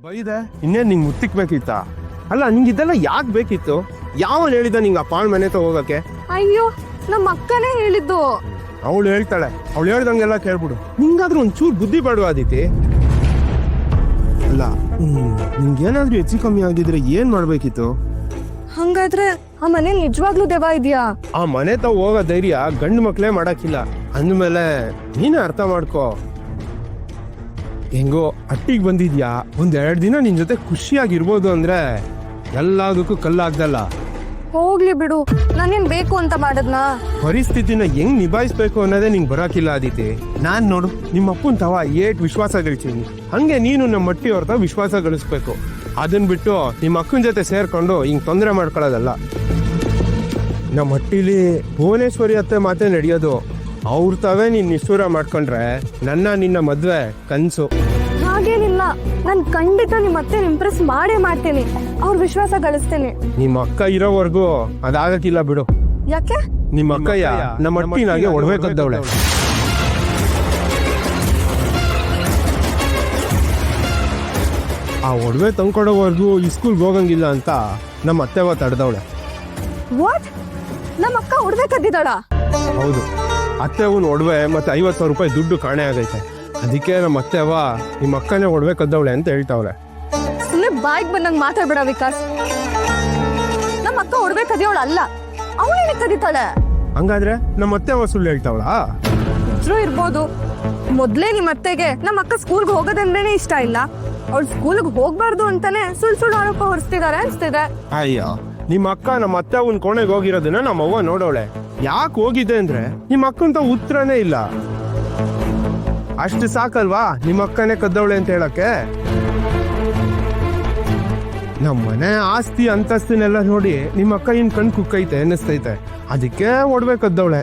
ಬೈದೆ ಇನ್ನೇನು ನಿಂಗೆ ಮುತ್ತಿಕ್ಬೇಕಿತ್ತ? ಅಲ್ಲ ನಿಂಗೆ ಇದೆಲ್ಲ ಯಾಕೆ ಬೇಕಿತ್ತು? ಯಾವನ್ ಹೇಳಿದ ನಿಂಗೆ ಆ ಪಾಳ್ ಮನೆ ಹೋಗಕ್ಕೆ? ಅಯ್ಯೋ ನಮ್ಮ ಅಕ್ಕನೇ ಹೇಳಿದ್ದು. ಅವಳು ಹೇಳ್ತಾಳೆ, ಅವಳು ಹೇಳ್ದಂಗೆಲ್ಲ ಕೇಳ್ಬಿಡು. ನಿಂಗಾದ್ರೂ ಒಂಚೂರು ಬುದ್ಧಿ ಬೇಡವಾ ಆದಿತಿ? ಅಲ್ಲ ನಿಂಗೇನಾದ್ರೂ ಹೆಚ್ಚು ಕಮ್ಮಿ ಆಗಿದ್ರೆ ಏನ್ ಮಾಡ್ಬೇಕಿತ್ತು? ಹಂಗಾದ್ರೆ ಆ ಮನೆ ನಿಜವಾಗ್ಲೂ ದೆವ್ವ ಇದೆಯಾ? ಆ ಮನೆ ಹೋಗೋ ಧೈರ್ಯ ಗಂಡು ಮಕ್ಳೇ ಮಾಡಕ್ಕಿಲ್ಲ. ಅಂದ್ಮೇಲೆ ನೀನೇ ಅರ್ಥ ಮಾಡ್ಕೋ. ಹೆಂಗೋ ಅಟ್ಟಿಗೆ ಬಂದಿದ್ಯಾ, ಒಂದೆರಡು ದಿನ ನಿನ್ ಜೊತೆ ಖುಷಿಯಾಗಿರ್ಬೋದು ಅಂದ್ರೆ ಎಲ್ಲದಕ್ಕೂ ಕಲ್ಲಾಗ್ದಲ್ಲ. ಹೋಗ್ಲಿ ಬಿಡು, ನಾನೇನ್ ಬೇಕು ಅಂತ ಮಾಡದ್ನಾ? ಪರಿಸ್ಥಿತಿನ ಹೆಂಗ್ ನಿಭಾಯಿಸ್ಬೇಕು ಅನ್ನೋದೇ ನಿಂಗೆ ಬರಾಕಿಲ್ಲ ಆದಿತಿ. ನಾನ್ ನೋಡು ನಿಮ್ಮ ಅಪ್ಪನ್ ತವ ಏಟ್ ವಿಶ್ವಾಸ ಗಳಿಸೀನಿ, ಹಂಗೆ ನೀನು ನಮ್ಮ ಮಟ್ಟಿ ಅವ್ರ ವಿಶ್ವಾಸ ಗಳಿಸ್ಬೇಕು. ಅದನ್ ಬಿಟ್ಟು ನಿಮ್ಮ ಅಕ್ಕನ ಜೊತೆ ಸೇರ್ಕೊಂಡು ಹಿಂಗ್ ತೊಂದರೆ ಮಾಡ್ಕೊಳ್ಳೋದಲ್ಲ. ನಮ್ಮ ಮಟ್ಟಿಲಿ ಭುವನೇಶ್ವರಿ ಅತ್ತೆ ಮಾತೇ ನಡೆಯೋದು. ಅವ್ರ ತವೇ ನೀನ್ ನಿಷ್ಠೂರ ಮಾಡ್ಕೊಂಡ್ರೆ ನಿನ್ನ ಮದ್ವೆ ಕನ್ಸು. ಹಾಗೇನಿಲ್ಲ, ನಾನ್ ಖಂಡಿತ ನಿಮ್ಮ ಅತ್ತೆ ಇಂಪ್ರೆಸ್ ಮಾಡೇ ಮಾಡ್ತೀನಿ, ಅವ್ರ ವಿಶ್ವಾಸ ಗಳಿಸ್ತೇನೆ. ನಿಮ್ಮ ಅಕ್ಕ ಇರೋವರೆಗೂ ಅದಾಗಕ್ಕಿಲ್ಲ ಬಿಡು. ಯಾಕೆ? ನಿಮ್ಮ ಅಕ್ಕಯ್ಯ ನಮ್ಮ ಅಟ್ಟಿನಾಗೆ ಒಡ್ಬೇಕದ್ದವಳೆ. ಆ ಒಡವೆ ತಂದ್ಕೊಡೋವರೆಗೂ ಈ ಸ್ಕೂಲ್ಗೆ ಹೋಗಂಗಿಲ್ಲ ಅಂತ ನಮ್ಮ ಅತ್ತೆವ ತಡೆದವಳೆ. ವಾಟ್? ನಮ್ಮ ಅಕ್ಕ ಒಡವೆ ಕದ್ದಿದ್ದಾಳ? ಹೌದು, ಅತ್ತೆವನ್ ಒಡವೆ ಮತ್ತೆ 50,000 ರೂಪಾಯಿ ದುಡ್ಡು ಕಾಣೆ ಆಗೈತೆ. ಅದಕ್ಕೆ ನಮ್ಮ ಅತ್ತೆವ ನಿಮ್ಮ ಅಕ್ಕನೇ ಒಡವೆ ಕದ್ದವಳೆ ಅಂತ ಹೇಳ್ತಾವಳೆ. ಸುಮ್ಮನೆ ಬಾಯಿಗೆ ಬಂದಂಗ್ ಮಾತಾಡ್ಬೇಡ ವಿಕಾಸ್. ನಮ್ಮ ಅಕ್ಕ ಒಡವೆ ಕದಿಯೋಳ ಅಲ್ಲ, ಅವಳೇನೆ ಕದಿತಾಳೆ. ಹಂಗಾದ್ರೆ ನಮ್ಮ ಅತ್ತೆವ ಸುಳ್ಳು ಹೇಳ್ತಾವಳಾ? ಇದ್ರೂ ಇರ್ಬೋದು. ಮೊದ್ಲೇ ನಿಮ್ಮ ಅತ್ತೆಗೆ ನಮ್ಮ ಅಕ್ಕ ಸ್ಕೂಲ್ಗೆ ಹೋಗೋದಂದ್ರೇನೆ ಇಷ್ಟ ಇಲ್ಲ. ಅವಳು ಸ್ಕೂಲ್ಗೆ ಹೋಗ್ಬಾರ್ದು ಅಂತಾನೆ ಸುಳ್ಳು ಆರೋಪ ಹೊರಿಸ್ತಿದಾರೆ ಅನ್ಸ್ತಿದೆ. ಅಯ್ಯೋ, ನಿಮ್ಮ ಅಕ್ಕ ನಮ್ಮ ಅತ್ತೆವನ್ ಕೋಣೆಗೆ ಹೋಗಿರೋದನ್ನ ನಮ್ಮ ಅವ್ವ ನೋಡವಳೆ. ಯಾಕೆ ಹೋಗಿದ್ದೆ ಅಂದ್ರೆ ನಿಮ್ಮ ಅಕ್ಕಂತ ಉತ್ತರನೇ ಇಲ್ಲ. ಅಷ್ಟು ಸಾಕಲ್ವಾ ನಿಮ್ಮ ಅಕ್ಕನೇ ಕದ್ದವಳೆ ಅಂತ ಹೇಳಕ್ಕೆ? ನಮ್ಮ ಮನೆ ಆಸ್ತಿ ಅಂತಸ್ತಿನೆಲ್ಲ ನೋಡಿ ನಿಮ್ಮ ಅಕ್ಕ ಇನ್ ಕಣ್ ಕುಕ್ಕೈತೆ ಅನ್ನಿಸ್ತೈತೆ. ಅದಕ್ಕೆ ಒಡ್ಬೇಕದ್ದವಳೆ.